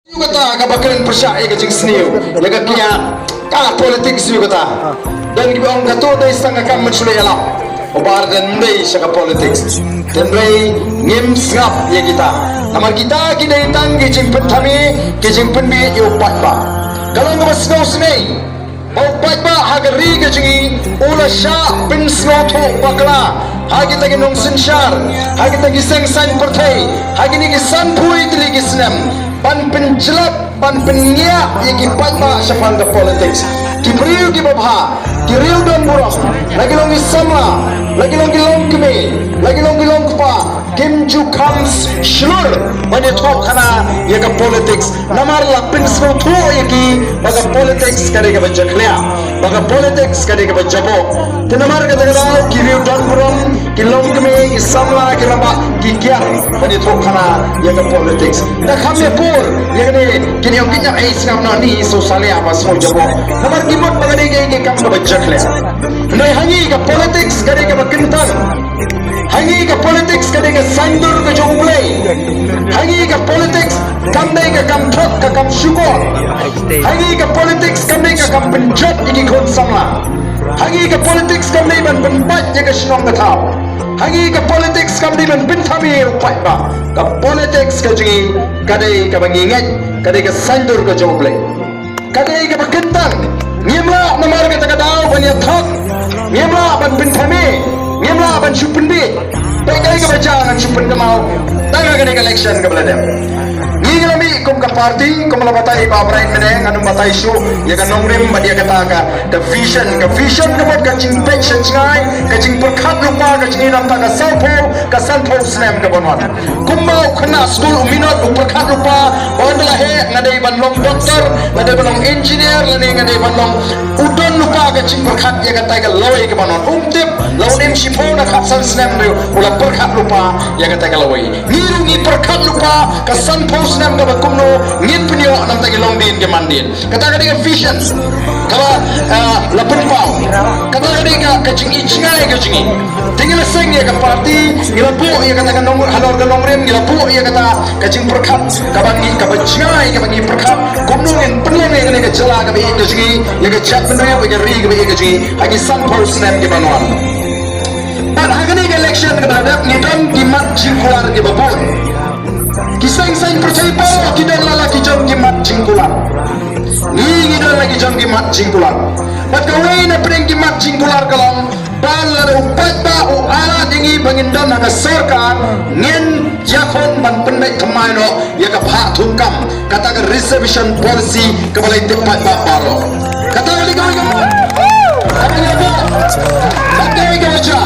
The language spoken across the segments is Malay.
Kata kabakan persyak ya kecing seniu ya kakia ka politik siu kata dan kita orang kata dari setengah kam mensulai alam obar dan mendai saka politik dan mendai ngim sengap ya kita namar kita kita hitang kecing pentami kecing penbi yo patba kalau nggak senau senai mau patba hagari kecing ula syak bin senau tu bakla hagi tagi nong sensyar hagi tagi seng san pertai hagi ni kisan pui tili kisnem pan penjelap pan penyiap yang patba syafal the politics kiberiu kibabha kiriu dan burang lagi longi samla lagi longi longkme lagi longi longkpa kimju comes shlur banyak talk kana ya ke politics namar lapin semua tu yaki baga politics kade ke bajaklia baga politics kade ke bajabo tenamar kata kata kiriu dan burang kilongkme samla kilamba kikia banyak talk kana ya ke politics dah kami pur ya ni kini yang kita islam ni sosalia masuk jabo namar kimot baga dege kam ke bajaklia nai hangi ke politics kade ke bakintang hangi ke politics kade ke sandur ke jonglei hangi ke politics kamde ke kam thok ke kam syukur hangi ke politics kamde ke kam penjat iki khon samla hangi ke politics kamde ban penpat je ke snong ke thau hangi ke politics kamde ban pinthami upai ba ke politics ke jingi kade ke bangingat kade ke sandur ke jonglei kade ke bakintang ngimla namar ke takadau ban ya thok ngimla ban pinthami ngimla ban syupendi bagai ke baca dengan syupen ke mau tangga ke election ke beladam ni ngalami kum ke parti kum la batai ba bright meneng anu batai show ya kan nongrim ba dia kata ke vision ke buat ke cing passion ngai ke cing perkhat lupa ke cing nam ta ke sanpo snem ke bonwan kum mau kena school minot perkhat lupa on la he ngadai ban long doktor ngadai ban long engineer lani ngadai ban long udon lupa ke cing perkhat ya kata ke lawai ke bonwan tip lawan sipo na khatsan snem ru ula perkhat lupa ya kata ke lawai ni perkhat lupa ke sanpo snem ke bakumno ngin punyo nam ta ke long din ke mandin kata ke vision kala lapun pau kata ke cing icngai ke cing tinggal seng ya ke parti ilapu ya kata ke nomor halor ke nomrem ilapu ya kata ke cing perkhat ke bangi ke bacngai ke bangi perkhat kumno ngin penyang ya ke jela ke bi ke cing ya ke chat benar ke ri ke bi ke cing hagi sanpo snem ke banwan dan hari ini election kepada nidam kimat jingkular di babon kisah-kisah percaya bahwa kita lalaki jam kimat jingkular ini kita lagi jam kimat jingkular buat kawin na pering kimat jingkular kalong ban lalu patba o ala dingi bangindan na sarkar ngin yakon ban pendek kemaino ya ka pha thungkam kata ke reservation policy kebalai tepat baro kata kali kau bagai gaja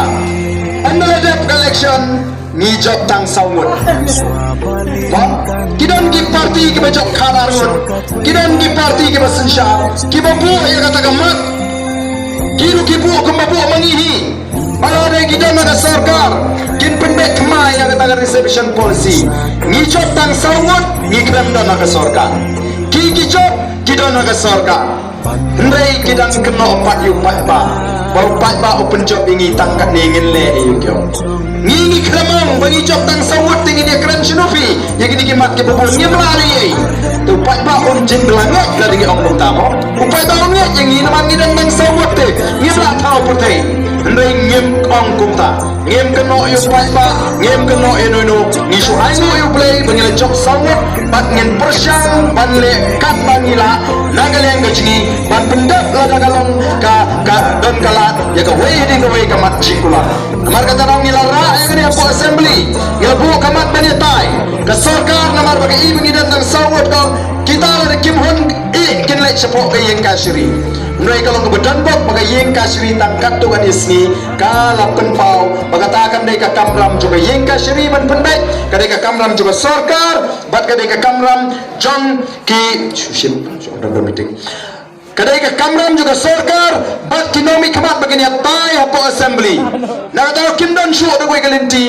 anda ada election ni job tang saungut kidon ki parti ki bajok khararun kidon ki parti ki basensha ki babu ya kata gamat kiru ki bu ke babu mangihi ala de kidon ada sarkar kin pendek kemai ya kata reservation policy ni job tang saungut ni kram don ada sarkar ki job kidon ada sarkar ndai kidang kena opat yu patba bau patba open job ingi tangkat ni ingin le yu kyo ngi kramang bagi job tang sawut tinggi dia kran shinofi ya gini kimat ke bubul ngi melari tu patba on jeng belangat la dingi ong utama upai ba ong yang ngi naman ngi tang sawut te ngi la thau putei ndai ngim ong kumta ngim keno yu patba ngim keno enono ngi su aingu yu play bangil job sawut bat ngin persyang ban le kat bangila nagaleng gajingi ban pendap la dagalong ka don kalat ya ka wei ding wei kamat jingkula namar kata nang nilara ya ni apo assembly ya bu kamat banitai ka sarkar namar bagi ibing idan nang sawat ka kita la kim hon kin lek sepo ke yeng kasri noi kalau kebedan bok bagi yeng kasri tangkat tu kan isni kala penpau bagatakan dei ka kamram juga yeng kasri ban pendek kadai ka kamram juga sarkar bat kadai ka kamram jong ki shim ada meeting kadai ke kamram juga sarkar bat kinomi kamat begini tai hapo assembly nak tahu kim dan shu ada gue kelinti